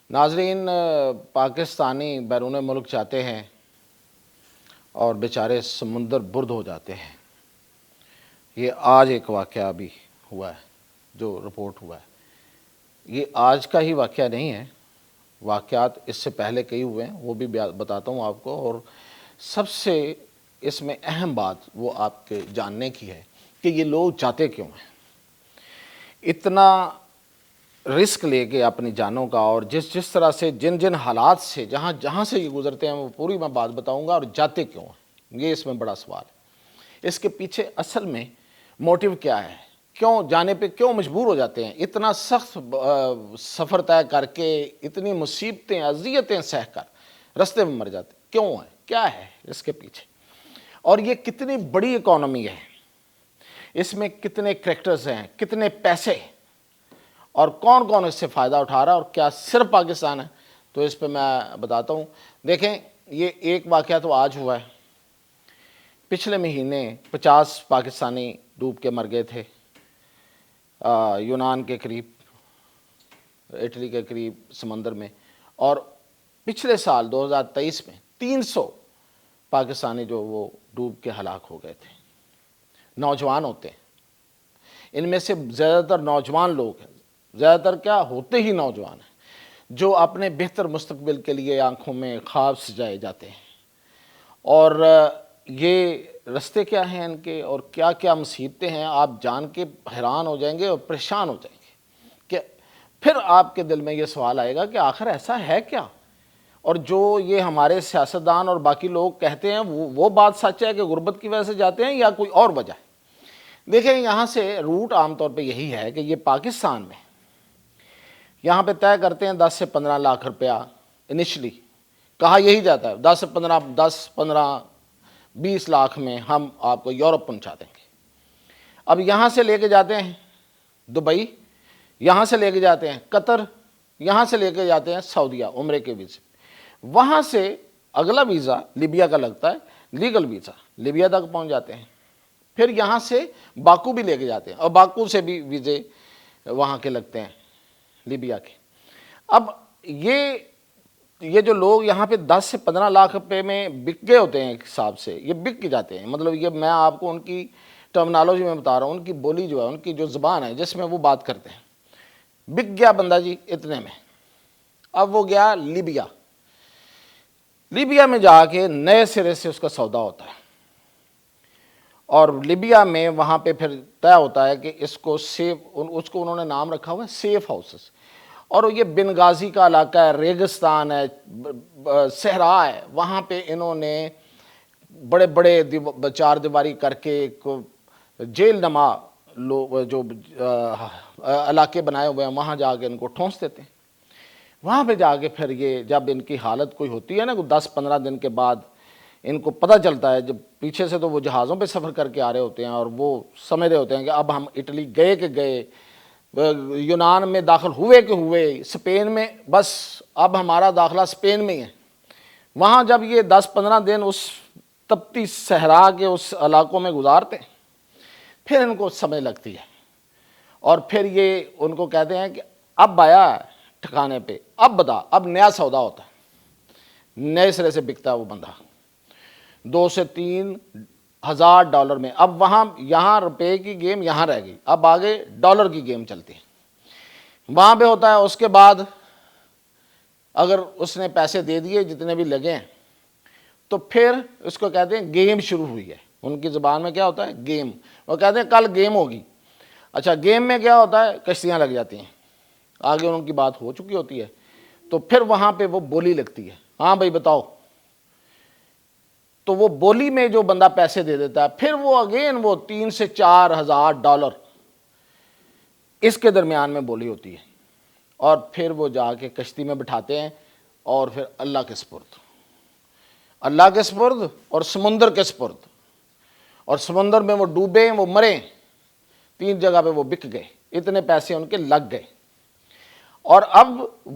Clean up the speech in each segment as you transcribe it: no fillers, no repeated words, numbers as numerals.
ناظرین، پاکستانی بیرون ملک جاتے ہیں اور بیچارے سمندر برد ہو جاتے ہیں۔ یہ آج ایک واقعہ بھی ہوا ہے جو رپورٹ ہوا ہے۔ یہ آج کا ہی واقعہ نہیں ہے، واقعات اس سے پہلے کئی ہوئے ہیں، وہ بھی بتاتا ہوں آپ کو۔ اور سب سے اس میں اہم بات وہ آپ کے جاننے کی ہے کہ یہ لوگ جاتے کیوں ہیں، اتنا رسک لے کے اپنی جانوں کا، اور جس طرح سے جن حالات سے جہاں سے یہ گزرتے ہیں وہ پوری میں بات بتاؤں گا، اور جاتے کیوں ہیں یہ اس میں بڑا سوال ہے۔ اس کے پیچھے اصل میں موٹیو کیا ہے، کیوں جانے پہ کیوں مجبور ہو جاتے ہیں، اتنا سخت سفر طے کر کے، اتنی مصیبتیں اذیتیں سہ کر رستے میں مر جاتے کیوں ہیں، کیا ہے اس کے پیچھے، اور یہ کتنی بڑی اکانومی ہے، اس میں کتنے کریکٹرز ہیں، کتنے پیسے، اور کون کون اس سے فائدہ اٹھا رہا ہے، اور کیا صرف پاکستان ہے، تو اس پہ میں بتاتا ہوں۔ دیکھیں، یہ ایک واقعہ تو آج ہوا ہے، پچھلے مہینے 50 پاکستانی ڈوب کے مر گئے تھے یونان کے قریب، اٹلی کے قریب سمندر میں، اور پچھلے سال 2023 میں 300 پاکستانی جو وہ ڈوب کے ہلاک ہو گئے تھے۔ نوجوان ہوتے ہیں، ان میں سے زیادہ تر نوجوان لوگ ہیں، زیادہ تر کیا ہوتے ہی نوجوان ہیں، جو اپنے بہتر مستقبل کے لیے آنکھوں میں خواب سجائے جاتے ہیں، اور یہ رستے کیا ہیں ان کے، اور کیا کیا مصیبتیں ہیں، آپ جان کے حیران ہو جائیں گے اور پریشان ہو جائیں گے کہ پھر آپ کے دل میں یہ سوال آئے گا کہ آخر ایسا ہے کیا، اور جو یہ ہمارے سیاستدان اور باقی لوگ کہتے ہیں وہ بات سچ ہے کہ غربت کی وجہ سے جاتے ہیں یا کوئی اور وجہ ہے۔ دیکھیں، یہاں سے روٹ عام طور پہ یہی ہے کہ یہ پاکستان میں یہاں پہ طے کرتے ہیں 10 سے 15 لاکھ روپیہ انیشلی، کہا یہی جاتا ہے 10-15-20 لاکھ میں ہم آپ کو یورپ پہنچا دیں گے۔ اب یہاں سے لے کے جاتے ہیں دبئی، یہاں سے لے کے جاتے ہیں قطر، یہاں سے لے کے جاتے ہیں سعودیہ عمرے کے ویزے، وہاں سے اگلا ویزا لیبیا کا لگتا ہے، لیگل ویزا لیبیا تک پہنچ جاتے ہیں، پھر یہاں سے باکو بھی لے کے جاتے ہیں، اور باکو سے بھی ویزے وہاں کے لگتے ہیں لیبیا کے۔ اب یہ جو لوگ یہاں پہ 10 سے 15 لاکھ روپے میں بک گئے ہوتے ہیں ایک حساب سے، یہ بک کے جاتے ہیں، مطلب یہ میں آپ کو ان کی ٹرمنالوجی میں بتا رہا ہوں، ان کی بولی جو ہے، ان کی جو زبان ہے جس میں وہ بات کرتے ہیں۔ بک گیا بندہ جی اتنے میں، اب وہ گیا لیبیا، لیبیا میں جا کے نئے سرے سے اس کا سودا ہوتا ہے، اور لیبیا میں وہاں پہ پھر طے ہوتا ہے کہ اس کو انہوں نے نام رکھا ہوا ہے سیف ہاؤسز، اور یہ بنغازی کا علاقہ ہے، ریگستان ہے، صحرا ہے، وہاں پہ انہوں نے بڑے بڑے چار دیواری کر کے ایک جیل نما جو علاقے بنائے ہوئے ہیں، وہاں جا کے ان کو ٹھونس دیتے ہیں۔ وہاں پہ جا کے پھر یہ جب ان کی حالت کوئی ہوتی ہے نا، 10-15 دن کے بعد ان کو پتہ چلتا ہے، جب پیچھے سے تو وہ جہازوں پہ سفر کر کے آ رہے ہوتے ہیں، اور وہ سمجھ رہے ہوتے ہیں کہ اب ہم اٹلی گئے کہ گئے، یونان میں داخل ہوئے کہ ہوئے، اسپین میں بس اب ہمارا داخلہ اسپین میں ہی ہے۔ وہاں جب یہ 10-15 دن اس تپتی صحرا کے اس علاقوں میں گزارتے ہیں، پھر ان کو سمجھ لگتی ہے، اور پھر یہ ان کو کہتے ہیں کہ اب آیا ٹھکانے پہ، اب بتا، اب نیا سودا ہوتا ہے، نئے سرے سے بکتا ہے وہ بندہ 2 سے 3 ہزار ڈالر میں۔ اب یہاں روپے کی گیم یہاں رہ گئی، اب آگے ڈالر کی گیم چلتی ہے، وہاں پہ ہوتا ہے۔ اس کے بعد اگر اس نے پیسے دے دیے جتنے بھی لگے ہیں، تو پھر اس کو کہتے ہیں گیم شروع ہوئی ہے، ان کی زبان میں کیا ہوتا ہے گیم، وہ کہتے ہیں کل گیم ہوگی۔ اچھا، گیم میں کیا ہوتا ہے، کشتیاں لگ جاتی ہیں، آگے ان کی بات ہو چکی ہوتی ہے، تو پھر وہاں پہ وہ بولی لگتی ہے، ہاں بھائی بتاؤ، تو وہ بولی میں جو بندہ پیسے دے دیتا ہے، پھر وہ اگین وہ 3 سے 4 ہزار ڈالر اس کے درمیان میں بولی ہوتی ہے، اور پھر وہ جا کے کشتی میں بٹھاتے ہیں، اور پھر اللہ کے سپرد، اللہ کے سپرد اور سمندر کے سپرد، اور سمندر میں وہ ڈوبے، وہ مرے، 3 جگہ پہ وہ بک گئے، اتنے پیسے ان کے لگ گئے۔ اور اب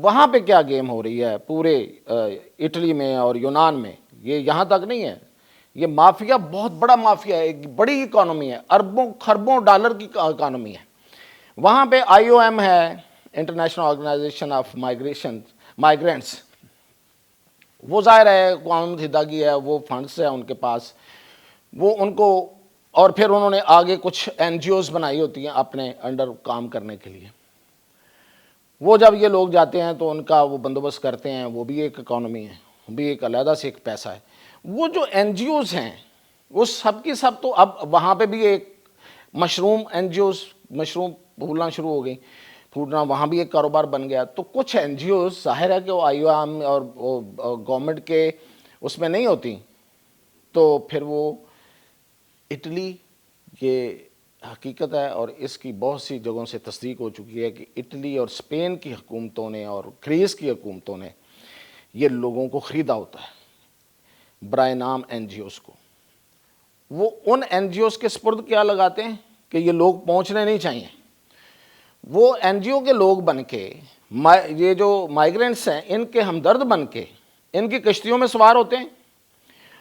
وہاں پہ کیا گیم ہو رہی ہے پورے اٹلی میں اور یونان میں، یہ یہاں تک نہیں ہے، یہ مافیا بہت بڑا مافیا ہے، ایک بڑی اکانومی ہے، اربوں خربوں ڈالر کی اکانومی ہے۔ وہاں پہ IOM ہے، انٹرنیشنل آرگنائزیشن آف مائیگرینٹس، وہ ظاہر ہے قوم متحدہ کی ہے، وہ فنڈس ہے ان کے پاس، وہ ان کو، اور پھر انہوں نے آگے کچھ این جی اوز بنائی ہوتی ہیں اپنے انڈر کام کرنے کے لیے. وہ جب یہ لوگ جاتے ہیں تو ان کا وہ بندوبست کرتے ہیں، وہ بھی ایک اکانومی ہے، وہ بھی ایک علیحدہ سے ایک پیسہ ہے. وہ جو این جی اوز ہیں وہ سب کی سب تو اب وہاں پہ بھی ایک mushroom N G Os mushroom پھولنا شروع ہو گئی، پھوٹنا، وہاں بھی ایک کاروبار بن گیا. تو کچھ این جی اوز ظاہر ہے کہ وہ آئی او ایم اور گورنمنٹ کے اس میں نہیں ہوتی، تو پھر وہ اٹلی، یہ حقیقت ہے اور اس کی بہت سی جگہوں سے تصدیق ہو چکی ہے کہ اٹلی اور اسپین کی حکومتوں نے اور گریس کی حکومتوں نے یہ لوگوں کو خریدا ہوتا ہے برائے نام این جی اوز کو. وہ ان این جی اوز کے سپرد کیا لگاتے ہیں کہ یہ لوگ پہنچنے نہیں چاہیے. وہ این جی او کے لوگ بن کے یہ جو مائیگرینٹس ہیں ان کے ہمدرد بن کے ان کی کشتیوں میں سوار ہوتے ہیں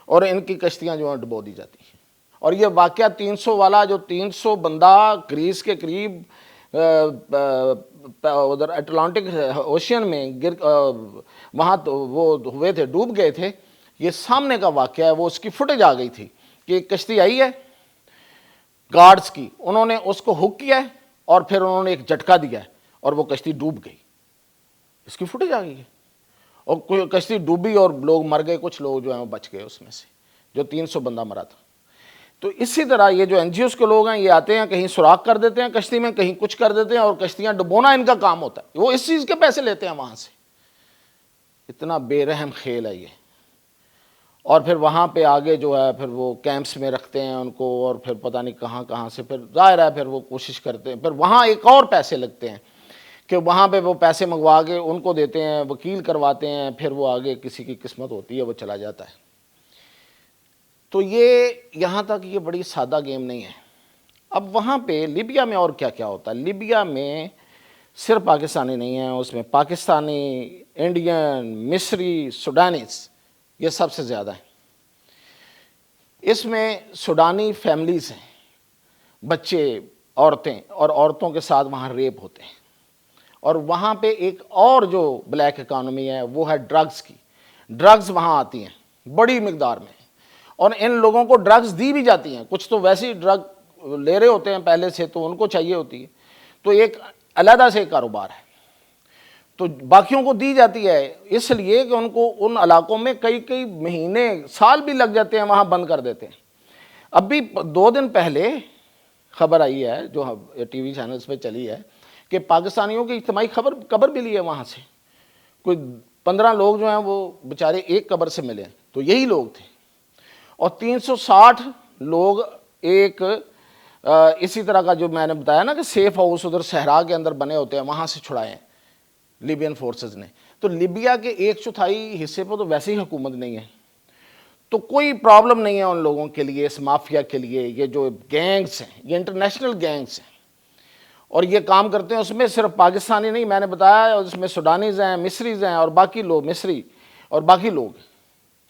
اور ان کی کشتیاں جو ہیں ڈبو دی جاتی ہیں. اور یہ واقعہ 300 والا، جو 300 بندہ گریس کے قریب ادھر اٹلانٹک اوشین میں وہاں وہ ہوئے تھے، ڈوب گئے تھے، یہ سامنے کا واقعہ ہے. وہ اس کی فوٹیج آ گئی تھی کہ ایک کشتی آئی ہے گارڈز کی، انہوں نے اس کو ہک کیا ہے اور پھر انہوں نے ایک جھٹکا دیا ہے اور وہ کشتی ڈوب گئی. اس کی فوٹیج آ گئی ہے. اور کشتی ڈوبی اور لوگ مر گئے، کچھ لوگ جو ہیں وہ بچ گئے اس میں سے، جو 300 بندہ مرا تھا. تو اسی طرح یہ جو این جی اوز کے لوگ ہیں یہ آتے ہیں، کہیں سوراخ کر دیتے ہیں کشتی میں، کہیں کچھ کر دیتے ہیں اور کشتیاں ڈبونا ان کا کام ہوتا ہے. وہ اس چیز کے پیسے لیتے ہیں وہاں سے. اتنا بے رحم کھیل ہے یہ. اور پھر وہاں پہ آگے جو ہے پھر وہ کیمپس میں رکھتے ہیں ان کو، اور پھر پتہ نہیں کہاں کہاں سے پھر ظاہر ہے پھر وہ کوشش کرتے ہیں، پھر وہاں ایک اور پیسے لگتے ہیں کہ وہاں پہ وہ پیسے منگوا کے ان کو دیتے ہیں، وکیل کرواتے ہیں، پھر وہ آگے کسی کی قسمت ہوتی ہے وہ چلا جاتا ہے. تو یہ یہاں تک یہ بڑی سادہ گیم نہیں ہے. اب وہاں پہ لیبیا میں اور کیا کیا ہوتا ہے. لیبیا میں صرف پاکستانی نہیں ہیں، اس میں پاکستانی، انڈین، مصری، سوڈانیز یہ سب سے زیادہ ہیں. اس میں سوڈانی فیملیز ہیں، بچے، عورتیں، اور عورتوں کے ساتھ وہاں ریپ ہوتے ہیں. اور وہاں پہ ایک اور جو بلیک اکانومی ہے وہ ہے ڈرگز کی. ڈرگز وہاں آتی ہیں بڑی مقدار میں، اور ان لوگوں کو ڈرگز دی بھی جاتی ہیں. کچھ تو ویسی ڈرگ لے رہے ہوتے ہیں پہلے سے تو ان کو چاہیے ہوتی ہے، تو ایک علیحدہ سے کاروبار ہے. تو باقیوں کو دی جاتی ہے اس لیے کہ ان کو ان علاقوں میں کئی کئی مہینے، سال بھی لگ جاتے ہیں، وہاں بند کر دیتے ہیں. ابھی 2 دن پہلے خبر آئی ہے جو ٹی وی چینلز پہ چلی ہے کہ پاکستانیوں کی اجتماعی قبر بھی لی ہے وہاں سے. کوئی 15 لوگ جو ہیں وہ بیچارے ایک قبر سے ملے ہیں، تو یہی لوگ تھے. اور 360 لوگ ایک اسی طرح کا جو میں نے بتایا نا کہ سیف ہاؤس ادھر صحرا کے اندر بنے ہوتے ہیں، وہاں سے چھڑائے ہیں لیبین فورسز نے. تو لیبیا کے 1/4 حصے پہ تو ویسے ہی حکومت نہیں ہے، تو کوئی پرابلم نہیں ہے ان لوگوں کے لیے، اس مافیا کے لیے. یہ جو گینگز ہیں یہ انٹرنیشنل گینگز ہیں اور یہ کام کرتے ہیں. اس میں صرف پاکستانی نہیں، میں نے بتایا، اس میں سوڈانیز ہیں، مصریز ہیں، اور باقی لوگ، مصری اور باقی لوگ.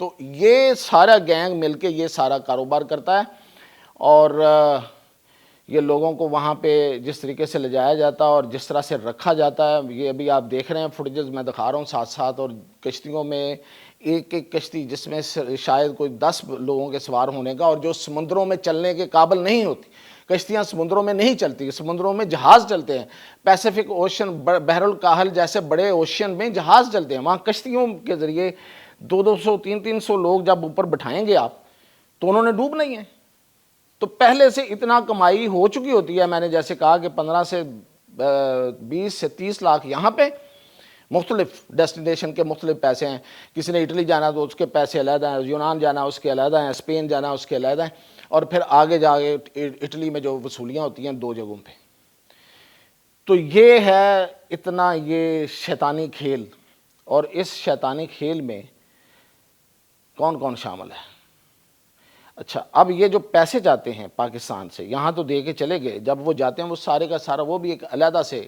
تو یہ سارا گینگ مل کے یہ سارا کاروبار کرتا ہے. اور یہ لوگوں کو وہاں پہ جس طریقے سے لے جایا جاتا ہے اور جس طرح سے رکھا جاتا ہے، یہ ابھی آپ دیکھ رہے ہیں فوٹیجز میں دکھا رہا ہوں ساتھ ساتھ. اور کشتیوں میں ایک ایک کشتی جس میں شاید کوئی 10 لوگوں کے سوار ہونے کا، اور جو سمندروں میں چلنے کے قابل نہیں ہوتی. کشتیاں سمندروں میں نہیں چلتی، سمندروں میں جہاز چلتے ہیں. پیسیفک اوشن، بحر الکاہل جیسے بڑے اوشین میں جہاز چلتے ہیں. وہاں کشتیوں کے ذریعے 200 300 لوگ جب اوپر بٹھائیں گے آپ تو انہوں نے ڈوب نہیں ہے. تو پہلے سے اتنا کمائی ہو چکی ہوتی ہے. میں نے جیسے کہا کہ 15 سے 20 سے 30 لاکھ یہاں پہ مختلف ڈیسٹینیشن کے مختلف پیسے ہیں. کسی نے اٹلی جانا تو اس کے پیسے علیحدہ ہیں، یونان جانا اس کے علیحدہ ہیں، اسپین جانا اس کے علیحدہ ہیں، اور پھر آگے جا کے اٹلی میں جو وصولیاں ہوتی ہیں 2 جگہوں پہ. تو یہ ہے اتنا یہ شیطانی کھیل. اور اس شیطانی کھیل میں کون کون شامل ہے؟ اچھا، اب یہ جو پیسے جاتے ہیں پاکستان سے یہاں تو دے کے چلے گئے، جب وہ جاتے ہیں وہ سارے کا سارا وہ بھی ایک علیحدہ سے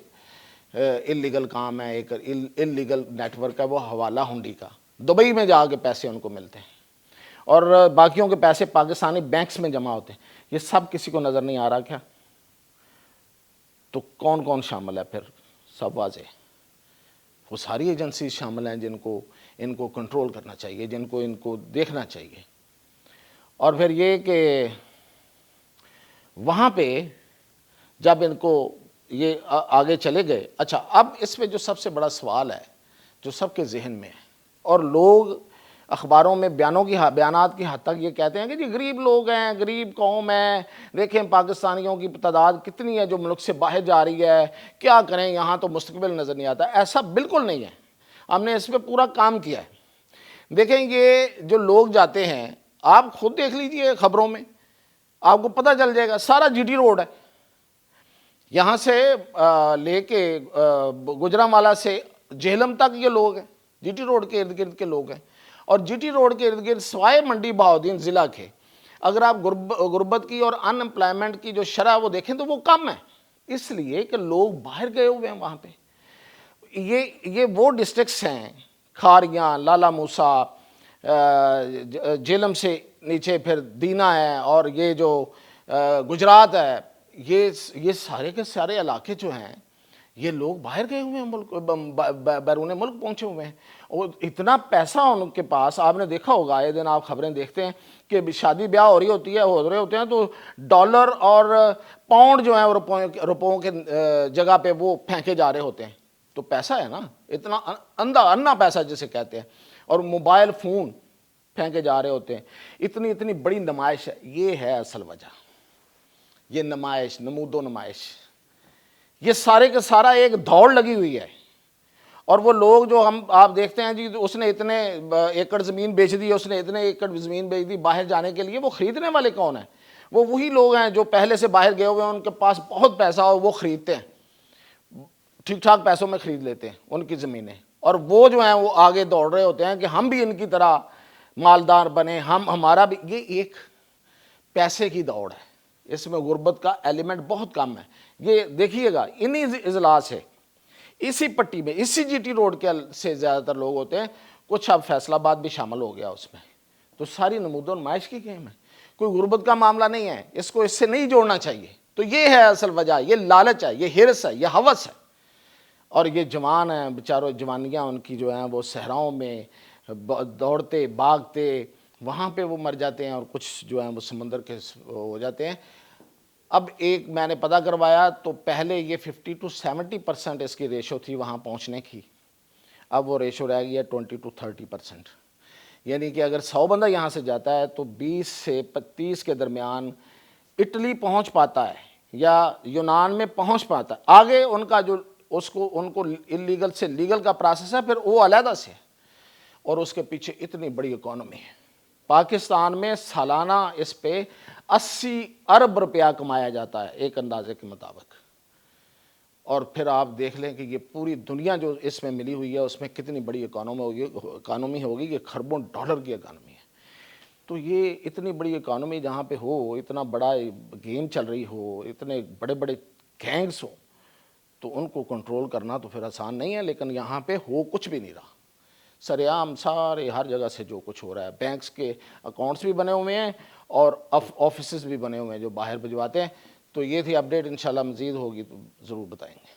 اللیگل کام ہے، ایک اللیگل نیٹ ورک ہے، وہ حوالہ ہنڈی کا. دبئی میں جا کے پیسے ان کو ملتے ہیں اور باقیوں کے پیسے پاکستانی بینکس میں جمع ہوتے ہیں. یہ سب کسی کو نظر نہیں آ رہا کیا؟ تو کون کون شامل ہے پھر؟ سب واضح ہے۔ وہ ساری ایجنسی شامل ہیں جن کو ان کو کنٹرول کرنا چاہیے، جن کو ان کو دیکھنا چاہیے۔ اور پھر یہ کہ وہاں پہ جب ان کو یہ آگے چلے گئے، اچھا اب اس پہ جو سب سے بڑا سوال ہے جو سب کے ذہن میں ہے، اور لوگ اخباروں میں بیانات کی حد تک یہ کہتے ہیں کہ جی غریب لوگ ہیں، غریب قوم ہے، دیکھیں پاکستانیوں کی تعداد کتنی ہے جو ملک سے باہر جا رہی ہے، کیا کریں یہاں تو مستقبل نظر نہیں آتا۔ ایسا بالکل نہیں ہے، ہم نے اس پہ پورا کام کیا ہے۔ دیکھیں یہ جو لوگ جاتے ہیں، آپ خود دیکھ لیجئے خبروں میں، آپ کو پتہ چل جائے گا، سارا جی ٹی روڈ ہے، یہاں سے لے کے گجرانوالہ سے جہلم تک یہ لوگ ہیں، جی ٹی روڈ کے ارد گرد کے لوگ ہیں۔ اور جی ٹی روڈ کے ارد گرد سوائے منڈی بہاؤالدین ضلع کے اگر آپ غربت کی اور ان امپلائمنٹ کی جو شرح وہ دیکھیں تو وہ کم ہے، اس لیے کہ لوگ باہر گئے ہوئے ہیں وہاں پہ۔ یہ وہ ڈسٹرکٹس ہیں، کھاریاں، لالہ موسیٰ، جہلم سے نیچے پھر دینا ہے، اور یہ جو گجرات ہے، یہ سارے کے سارے علاقے جو ہیں یہ لوگ باہر گئے ہوئے ہیں، ملک بیرون ملک پہنچے ہوئے ہیں، اور اتنا پیسہ ان کے پاس۔ آپ نے دیکھا ہوگا، آئے دن آپ خبریں دیکھتے ہیں کہ شادی بیاہ ہو رہے ہوتے ہیں تو ڈالر اور پاؤنڈ جو ہیں روپوں کے جگہ پہ وہ پھینکے جا رہے ہوتے ہیں۔ تو پیسہ ہے نا، اتنا انا پیسہ جسے کہتے ہیں، اور موبائل فون پھینکے جا رہے ہوتے ہیں۔ اتنی بڑی نمائش ہے، یہ ہے اصل وجہ، یہ نمائش، نمود و نمائش، یہ سارے کا سارا ایک دوڑ لگی ہوئی ہے۔ اور وہ لوگ جو آپ دیکھتے ہیں جی اس نے اتنے ایکڑ زمین بیچ دی، اس نے اتنے ایکڑ زمین بیچ دی باہر جانے کے لیے، وہ خریدنے والے کون ہیں؟ وہ وہی لوگ ہیں جو پہلے سے باہر گئے ہوئے ہیں، ان کے پاس بہت پیسہ ہو، وہ خریدتے ہیں، ٹھیک ٹھاک پیسوں میں خرید لیتے ہیں ان کی زمینیں، اور وہ جو ہیں وہ آگے دوڑ رہے ہوتے ہیں کہ ہم بھی ان کی طرح مالدار بنیں، ہمارا بھی۔ یہ ایک پیسے کی دوڑ ہے، اس میں غربت کا ایلیمنٹ بہت کم ہے۔ یہ دیکھیے گا انہی اضلاع سے، اسی پٹی میں، اسی جی ٹی روڈ کے سے زیادہ تر لوگ ہوتے ہیں، کچھ اب فیصل آباد بھی شامل ہو گیا اس میں۔ تو ساری نمود و نمائش کی گیم ہے، کوئی غربت کا معاملہ نہیں ہے، اس کو اس سے نہیں جوڑنا چاہیے۔ تو یہ ہے اصل وجہ، یہ لالچ ہے، یہ ہرس ہے، یہ ہوس ہے۔ اور یہ جوان ہیں بیچاروں، جوانیاں ان کی جو ہیں وہ صحراؤں میں دوڑتے بھاگتے، وہاں پہ وہ مر جاتے ہیں، اور کچھ جو ہیں وہ سمندر کے ہو جاتے ہیں۔ اب ایک میں نے پتہ کروایا تو پہلے یہ 50 to 70% اس کی ریشو تھی وہاں پہنچنے کی، اب وہ ریشو رہ گئی ہے 20 to 30%، یعنی کہ اگر 100 بندہ یہاں سے جاتا ہے تو 20 سے 30 کے درمیان اٹلی پہنچ پاتا ہے یا یونان میں پہنچ پاتا ہے۔ آگے ان کا جو ان کو اللیگل سے لیگل کا پروسیس ہے، پھر وہ علیحدہ سے ہے، اور اس کے پیچھے اتنی بڑی اکانومی ہے۔ پاکستان میں سالانہ اس پہ 80 ارب روپیہ کمایا جاتا ہے ایک اندازے کے مطابق، اور پھر آپ دیکھ لیں کہ یہ پوری دنیا جو اس میں ملی ہوئی ہے اس میں کتنی بڑی اکانومی ہوگی، یہ خربوں ڈالر کی اکانومی ہے۔ تو یہ اتنی بڑی اکانومی جہاں پہ ہو، اتنا بڑا گیم چل رہی ہو، اتنے بڑے بڑے گینگز ہوں، تو ان کو کنٹرول کرنا تو پھر آسان نہیں ہے۔ لیکن یہاں پہ ہو کچھ بھی نہیں رہا، سر عام سارے ہر جگہ سے جو کچھ ہو رہا ہے، بینکس کے اکاؤنٹس بھی بنے ہوئے ہیں اور آفیسز بھی بنے ہوئے ہیں جو باہر بھجواتے ہیں۔ تو یہ تھی اپڈیٹ، انشاءاللہ مزید ہوگی تو ضرور بتائیں گے۔